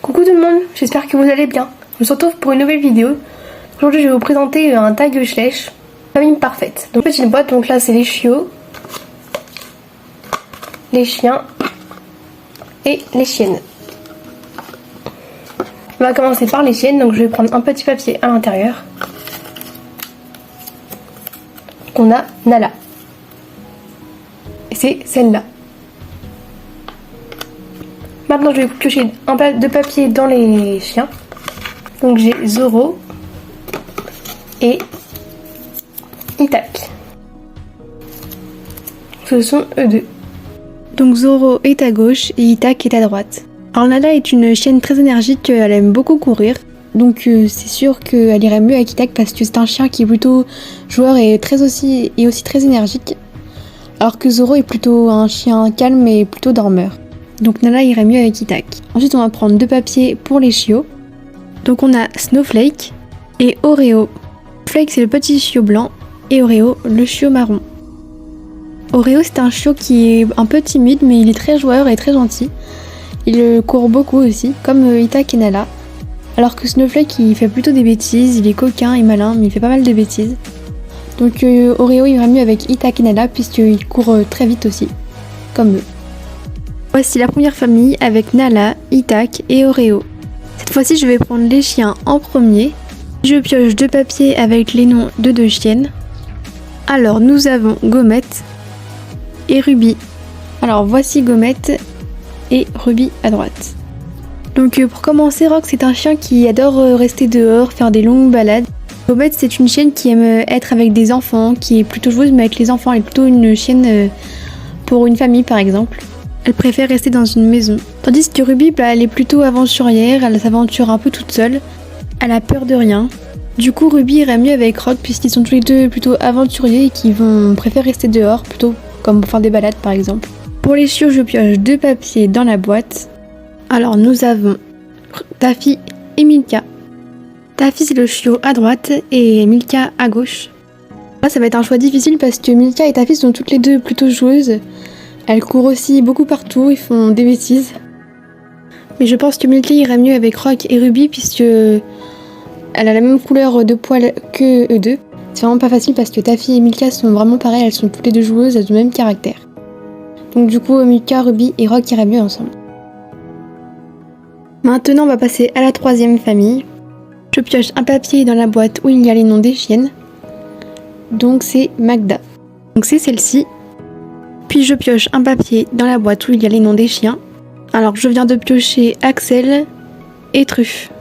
Coucou tout le monde, j'espère que vous allez bien. On se retrouve pour une nouvelle vidéo. Aujourd'hui je vais vous présenter un tag Schleich, famille parfaite. Donc petite boîte, donc là c'est les chiots, les chiens et les chiennes. On va commencer par les chiennes, donc je vais prendre un petit papier à l'intérieur. On a Nala. Et c'est celle-là. Maintenant je vais piocher un peu de papier dans les chiens. Donc j'ai Zoro et Itak. Ce sont eux deux. Donc Zoro est à gauche et Itak est à droite. Alors Nala est une chienne très énergique, elle aime beaucoup courir. Donc c'est sûr qu'elle irait mieux avec Itak parce que c'est un chien qui est plutôt joueur et aussi très énergique. Alors que Zoro est plutôt un chien calme et plutôt dormeur. Donc Nala irait mieux avec Itak. Ensuite on va prendre deux papiers pour les chiots. Donc on a Snowflake et Oreo. Snowflake c'est le petit chiot blanc et Oreo le chiot marron. Oreo c'est un chiot qui est un peu timide mais il est très joueur et très gentil. Il court beaucoup aussi, comme Itak et Nala. Alors que Snowflake il fait plutôt des bêtises, il est coquin et malin mais il fait pas mal de bêtises. Donc Oreo irait mieux avec Itak et Nala puisqu'il court très vite aussi, comme eux. Voici la première famille avec Nala, Itak et Oreo. Cette fois-ci je vais prendre les chiens en premier. Je pioche deux papiers avec les noms de deux chiennes. Alors nous avons Gommette et Ruby. Alors voici Gommette et Ruby à droite. Donc pour commencer, Rox c'est un chien qui adore rester dehors, faire des longues balades. Gommette c'est une chienne qui aime être avec des enfants, qui est plutôt joueuse mais avec les enfants. Elle est plutôt une chienne pour une famille par exemple. Elle préfère rester dans une maison. Tandis que Ruby, elle est plutôt aventurière, elle s'aventure un peu toute seule. Elle a peur de rien. Du coup, Ruby irait mieux avec Rock puisqu'ils sont tous les deux plutôt aventuriers et qui vont préférer rester dehors, plutôt comme pour faire des balades par exemple. Pour les chiots, je pioche deux papiers dans la boîte. Alors nous avons Taffy et Milka. Taffy c'est le chiot à droite et Milka à gauche. Là ça va être un choix difficile parce que Milka et Taffy sont toutes les deux plutôt joueuses. Elles courent aussi beaucoup partout, ils font des bêtises. Mais je pense que Milka irait mieux avec Rock et Ruby puisque elle a la même couleur de poils que eux deux. C'est vraiment pas facile parce que Taffy et Milka sont vraiment pareilles, elles sont toutes les deux joueuses, elles ont le même caractère. Donc du coup Milka, Ruby et Rock iraient mieux ensemble. Maintenant on va passer à la troisième famille. Je pioche un papier dans la boîte où il y a les noms des chiennes. Donc c'est Magda. Donc c'est celle-ci. Puis je pioche un papier dans la boîte où il y a les noms des chiens. Alors je viens de piocher Axel et Truffe.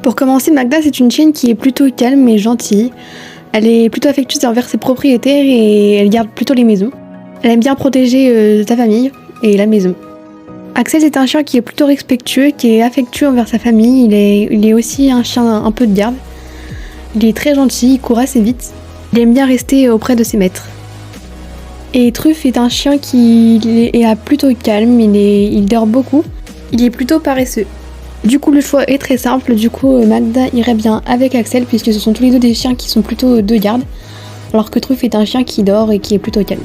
Pour commencer, Magda c'est une chienne qui est plutôt calme et gentille. Elle est plutôt affectueuse envers ses propriétaires et elle garde plutôt les maisons. Elle aime bien protéger sa famille et la maison. Axel c'est un chien qui est plutôt respectueux, qui est affectueux envers sa famille. Il est aussi un chien un peu de garde. Il est très gentil, il court assez vite. Il aime bien rester auprès de ses maîtres. Et Truffe est un chien qui est plutôt calme, il dort beaucoup, il est plutôt paresseux. Du coup le choix est très simple, du coup Magda irait bien avec Axel puisque ce sont tous les deux des chiens qui sont plutôt de garde, alors que Truffe est un chien qui dort et qui est plutôt calme.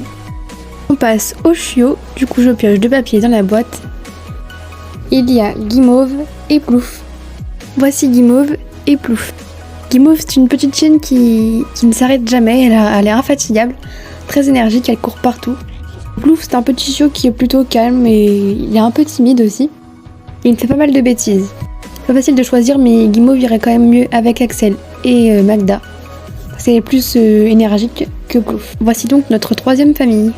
On passe au chiot, du coup je pioche deux papiers dans la boîte. Il y a Guimauve et Plouf. Voici Guimauve et Plouf. Guimauve c'est une petite chienne qui ne s'arrête jamais, elle est infatigable. Très énergique, elle court partout. Plouf c'est un petit chiot qui est plutôt calme et il est un peu timide aussi. Et il fait pas mal de bêtises. C'est pas facile de choisir mais Guimauve irait quand même mieux avec Axel et Magda. C'est plus énergique que Plouf. Voici donc notre troisième famille.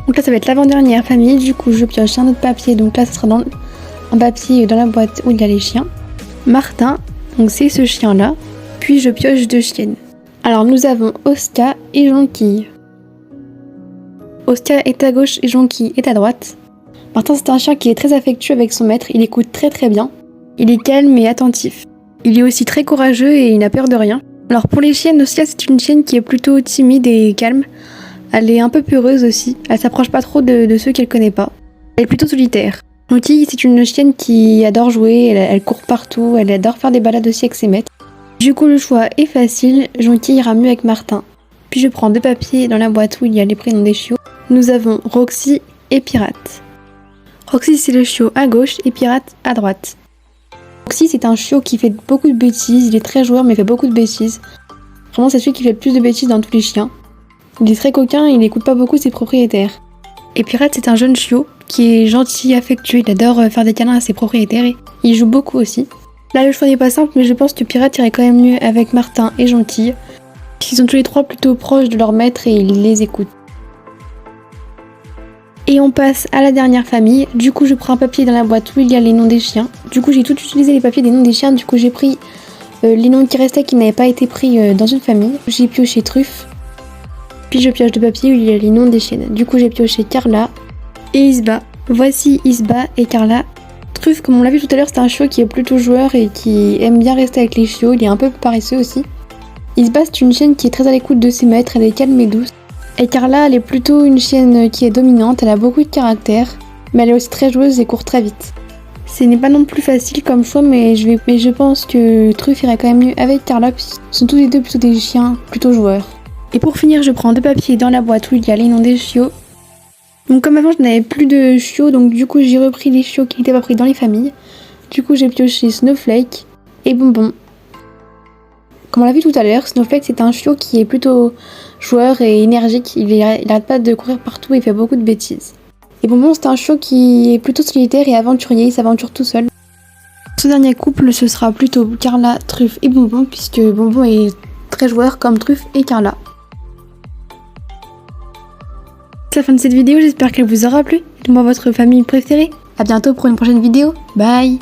Donc là ça va être l'avant-dernière famille, du coup je pioche un autre papier, donc là ça sera un papier dans la boîte où il y a les chiens. Martin, donc c'est ce chien là, puis je pioche deux chiennes. Alors nous avons Oscar et Jonquille. Oscar est à gauche et Jonquille est à droite. Martin c'est un chien qui est très affectueux avec son maître, il écoute très très bien. Il est calme et attentif. Il est aussi très courageux et il n'a peur de rien. Alors pour les chiennes, Oscar c'est une chienne qui est plutôt timide et calme. Elle est un peu peureuse aussi, elle s'approche pas trop de ceux qu'elle connaît pas. Elle est plutôt solitaire. Jonquille c'est une chienne qui adore jouer, elle court partout, elle adore faire des balades aussi avec ses maîtres. Du coup le choix est facile, Jonquille ira mieux avec Martin. Puis je prends deux papiers dans la boîte où il y a les prénoms des chiots. Nous avons Roxy et Pirate. Roxy c'est le chiot à gauche et Pirate à droite. Roxy c'est un chiot qui fait beaucoup de bêtises, il est très joueur mais il fait beaucoup de bêtises. Vraiment c'est celui qui fait le plus de bêtises dans tous les chiens. Il est très coquin et il n'écoute pas beaucoup ses propriétaires. Et Pirate c'est un jeune chiot qui est gentil, affectueux, il adore faire des câlins à ses propriétaires et il joue beaucoup aussi. Là le choix n'est pas simple mais je pense que Pirate irait quand même mieux avec Martin et Gentille. Ils sont tous les trois plutôt proches de leur maître et ils les écoutent. Et on passe à la dernière famille. Du coup je prends un papier dans la boîte où il y a les noms des chiens. Du coup j'ai tout utilisé les papiers des noms des chiens. Du coup j'ai pris les noms qui restaient qui n'avaient pas été pris dans une famille. J'ai pioché Truffe. Puis je pioche de papier où il y a les noms des chiennes. Du coup j'ai pioché Carla et Isba. Voici Isba et Carla. Truffe, comme on l'a vu tout à l'heure, c'est un chiot qui est plutôt joueur et qui aime bien rester avec les chiots. Il est un peu paresseux aussi. Isba c'est une chienne qui est très à l'écoute de ses maîtres, elle est calme et douce. Et Carla, elle est plutôt une chienne qui est dominante, elle a beaucoup de caractère, mais elle est aussi très joueuse et court très vite. Ce n'est pas non plus facile comme choix, mais je pense que Truffe irait quand même mieux avec Carla, puisqu'ils sont tous les deux plutôt des chiens plutôt joueurs. Et pour finir, je prends deux papiers dans la boîte où il y a les noms des chiots. Donc comme avant, je n'avais plus de chiots, donc du coup j'ai repris les chiots qui n'étaient pas pris dans les familles. Du coup j'ai pioché Snowflake et Bonbon. Comme on l'a vu tout à l'heure, Snowflake c'est un chiot qui est plutôt joueur et énergique, il arrête pas de courir partout et il fait beaucoup de bêtises. Et Bonbon c'est un chiot qui est plutôt solitaire et aventurier, il s'aventure tout seul. Ce dernier couple ce sera plutôt Carla, Truffe et Bonbon puisque Bonbon est très joueur comme Truffe et Carla. C'est la fin de cette vidéo, j'espère qu'elle vous aura plu. Dites-moi votre famille préférée. A bientôt pour une prochaine vidéo, bye.